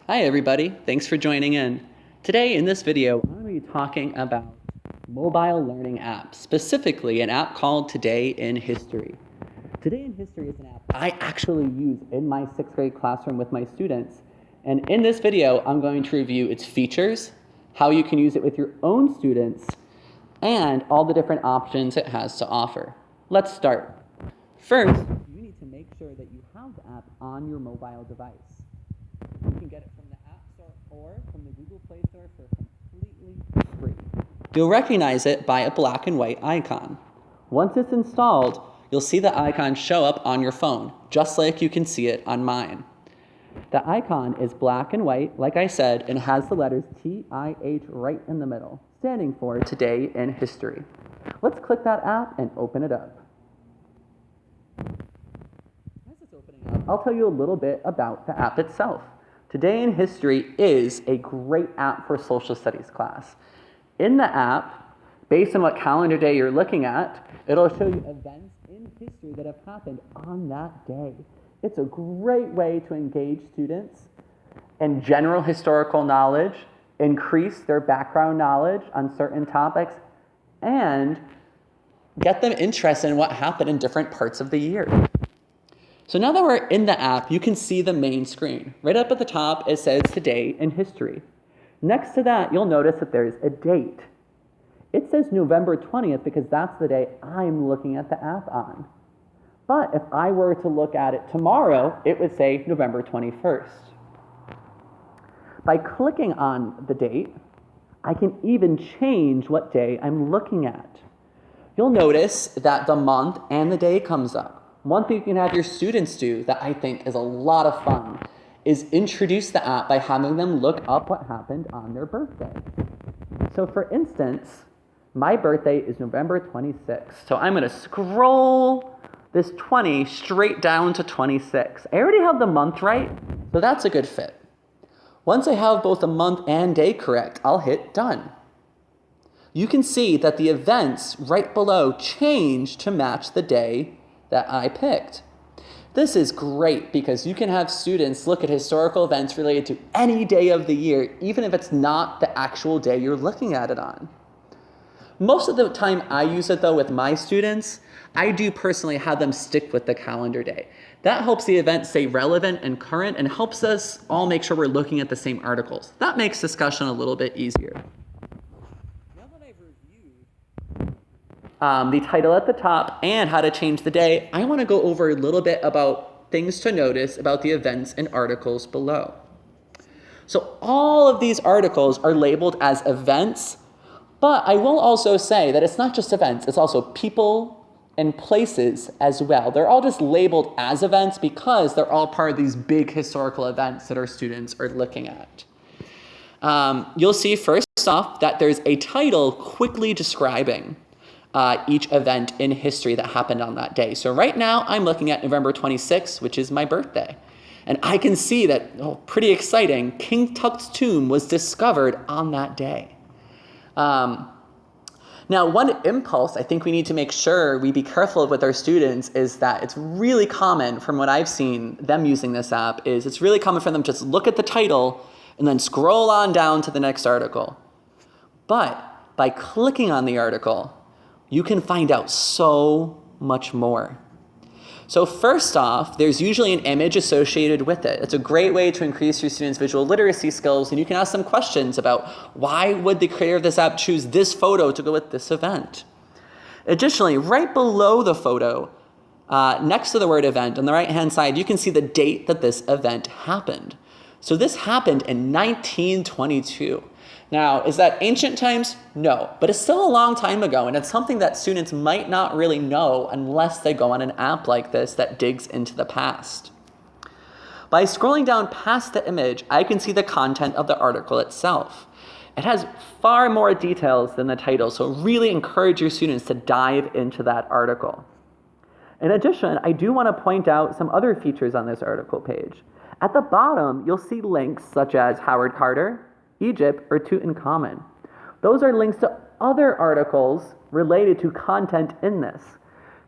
Hi everybody, thanks for joining in. Today in this video, I'm going to be talking about mobile learning apps, specifically an app called Today in History. Today in History is an app I actually use in my 6th grade classroom with my students. And in this video, I'm going to review its features, how you can use it with your own students, and all the different options it has to offer. Let's start. First, you need to make sure that you have the app on your mobile device. You can get it from the App Store or from the Google Play Store for completely free. You'll recognize it by a black and white icon. Once it's installed, you'll see the icon show up on your phone, just like you can see it on mine. The icon is black and white, like I said, and has the letters TIH right in the middle, standing for Today in History. Let's click that app and open it up. As it's opening up, I'll tell you a little bit about the app itself. Today in History is a great app for social studies class. In the app, based on what calendar day you're looking at, it'll show you events in history that have happened on that day. It's a great way to engage students in general historical knowledge, increase their background knowledge on certain topics, and get them interested in what happened in different parts of the year. So now that we're in the app, you can see the main screen. Right up at the top, it says Today in History. Next to that, you'll notice that there's a date. It says November 20th because that's the day I'm looking at the app on. But if I were to look at it tomorrow, it would say November 21st. By clicking on the date, I can even change what day I'm looking at. You'll notice that the month and the day comes up. One thing you can have your students do that I think is a lot of fun is introduce the app by having them look up what happened on their birthday. So for instance, my birthday is November 26th. So I'm going to scroll this 20 straight down to 26. I already have the month right, so that's a good fit. Once I have both the month and day correct, I'll hit done. You can see that the events right below change to match the day that I picked. This is great because you can have students look at historical events related to any day of the year, even if it's not the actual day you're looking at it on. Most of the time I use it though with my students, I do personally have them stick with the calendar day. That helps the event stay relevant and current and helps us all make sure we're looking at the same articles. That makes discussion a little bit easier. Now that I've reviewed the title at the top and how to change the day, I want to go over a little bit about things to notice about the events and articles below. So all of these articles are labeled as events, but I will also say that it's not just events, it's also people and places as well. They're all just labeled as events because they're all part of these big historical events that our students are looking at. You'll see first off that there's a title quickly describing each event in history that happened on that day. So right now I'm looking at November 26th, which is my birthday. And I can see that, pretty exciting, King Tut's tomb was discovered on that day. Now, one impulse I think we need to make sure we be careful of with our students is that it's really common, from what I've seen them using this app, is it's really common for them to just look at the title and then scroll on down to the next article. But by clicking on the article, you can find out so much more. So first off, there's usually an image associated with it. It's a great way to increase your students' visual literacy skills, and you can ask them questions about why would the creator of this app choose this photo to go with this event. Additionally, right below the photo, next to the word event, on the right-hand side, you can see the date that this event happened. So this happened in 1922. Now, is that ancient times? No, but it's still a long time ago, and it's something that students might not really know unless they go on an app like this that digs into the past. By scrolling down past the image, I can see the content of the article itself. It has far more details than the title, so really encourage your students to dive into that article. In addition, I do want to point out some other features on this article page. At the bottom, you'll see links such as Howard Carter, Egypt, or Tutankhamun. Those are links to other articles related to content in this.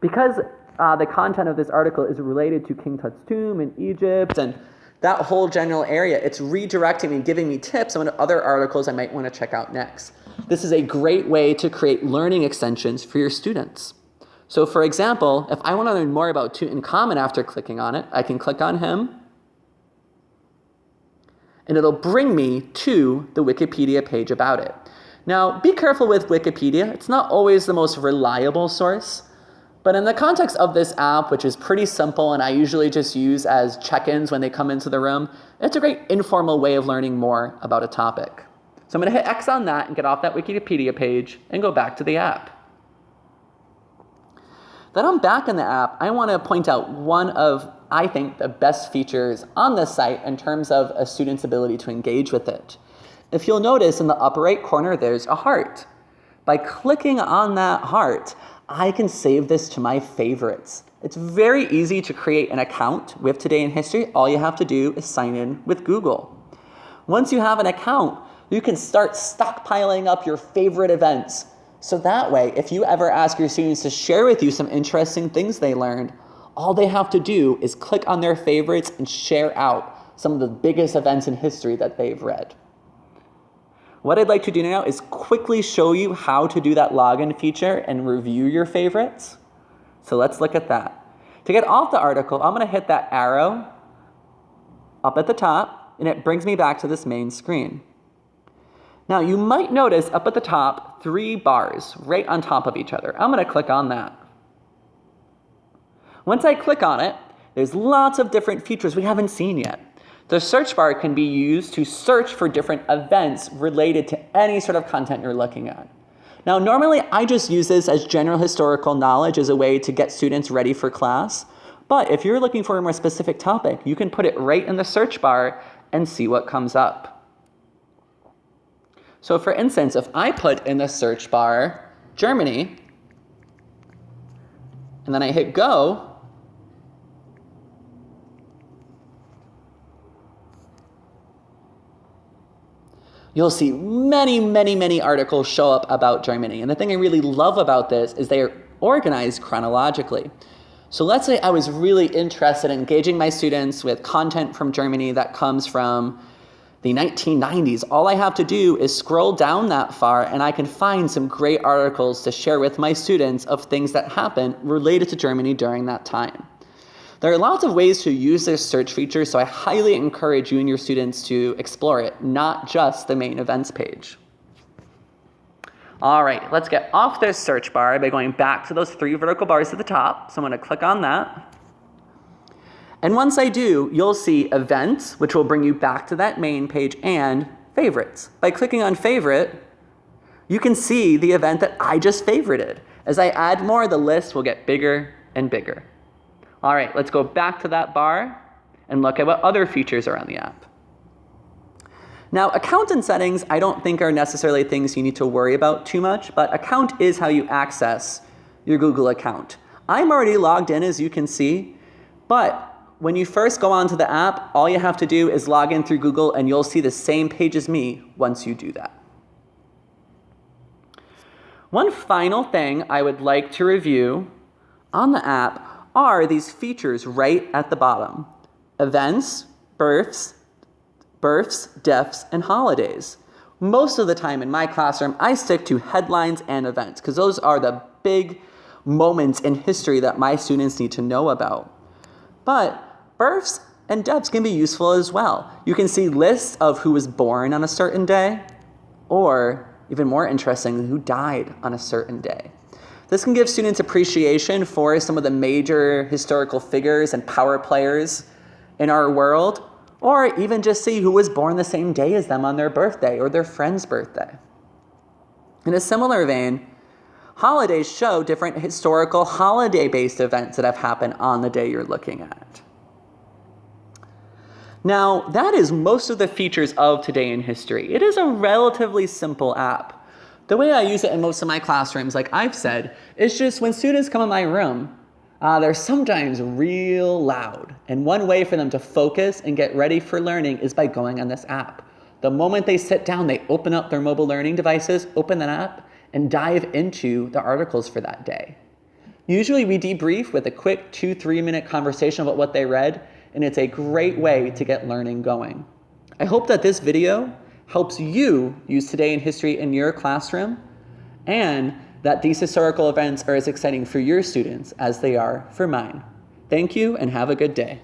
Because the content of this article is related to King Tut's tomb in Egypt and that whole general area, it's redirecting me, giving me tips on what other articles I might want to check out next. This is a great way to create learning extensions for your students. So for example, if I want to learn more about Tutankhamun after clicking on it, I can click on him, and it'll bring me to the Wikipedia page about it. Now, be careful with Wikipedia. It's not always the most reliable source, but in the context of this app, which is pretty simple and I usually just use as check-ins when they come into the room, it's a great informal way of learning more about a topic. So I'm going to hit X on that and get off that Wikipedia page and go back to the app. Then I'm back in the app. I want to point out one of, I think, the best features on this site in terms of a student's ability to engage with it. If you'll notice in the upper right corner, there's a heart. By clicking on that heart, I can save this to my favorites. It's very easy to create an account with Today in History. All you have to do is sign in with Google. Once you have an account, you can start stockpiling up your favorite events. So that way, if you ever ask your students to share with you some interesting things they learned, all they have to do is click on their favorites and share out some of the biggest events in history that they've read. What I'd like to do now is quickly show you how to do that login feature and review your favorites. So let's look at that. To get off the article, I'm going to hit that arrow up at the top, and it brings me back to this main screen. Now, you might notice up at the top 3 bars right on top of each other. I'm going to click on that. Once I click on it, there's lots of different features we haven't seen yet. The search bar can be used to search for different events related to any sort of content you're looking at. Now, normally I just use this as general historical knowledge as a way to get students ready for class. But if you're looking for a more specific topic, you can put it right in the search bar and see what comes up. So for instance, if I put in the search bar Germany, and then I hit go, you'll see many articles show up about Germany. And the thing I really love about this is they are organized chronologically. So let's say I was really interested in engaging my students with content from Germany that comes from the 1990s. All I have to do is scroll down that far and I can find some great articles to share with my students of things that happened related to Germany during that time. There are lots of ways to use this search feature, so I highly encourage you and your students to explore it, not just the main events page. All right, let's get off this search bar by going back to those 3 vertical bars at the top. So I'm going to click on that. And once I do, you'll see events, which will bring you back to that main page, and favorites. By clicking on favorite, you can see the event that I just favorited. As I add more, the list will get bigger and bigger. All right, let's go back to that bar and look at what other features are on the app. Now, account and settings I don't think are necessarily things you need to worry about too much, but account is how you access your Google account. I'm already logged in, as you can see, but when you first go onto the app, all you have to do is log in through Google and you'll see the same page as me once you do that. One final thing I would like to review on the app are these features right at the bottom. Events, births, deaths, and holidays. Most of the time in my classroom, I stick to headlines and events because those are the big moments in history that my students need to know about. But births and deaths can be useful as well. You can see lists of who was born on a certain day, or even more interesting, who died on a certain day. This can give students appreciation for some of the major historical figures and power players in our world, or even just see who was born the same day as them on their birthday or their friend's birthday. In a similar vein, holidays show different historical holiday-based events that have happened on the day you're looking at. Now, that is most of the features of Today in History. It is a relatively simple app. The way I use it in most of my classrooms, like I've said, is just when students come in my room, they're sometimes real loud. And one way for them to focus and get ready for learning is by going on this app. The moment they sit down, they open up their mobile learning devices, open that app, and dive into the articles for that day. Usually we debrief with a quick 2-3 minute conversation about what they read, and it's a great way to get learning going. I hope that this video helps you use Today in History in your classroom, and that these historical events are as exciting for your students as they are for mine. Thank you, and have a good day.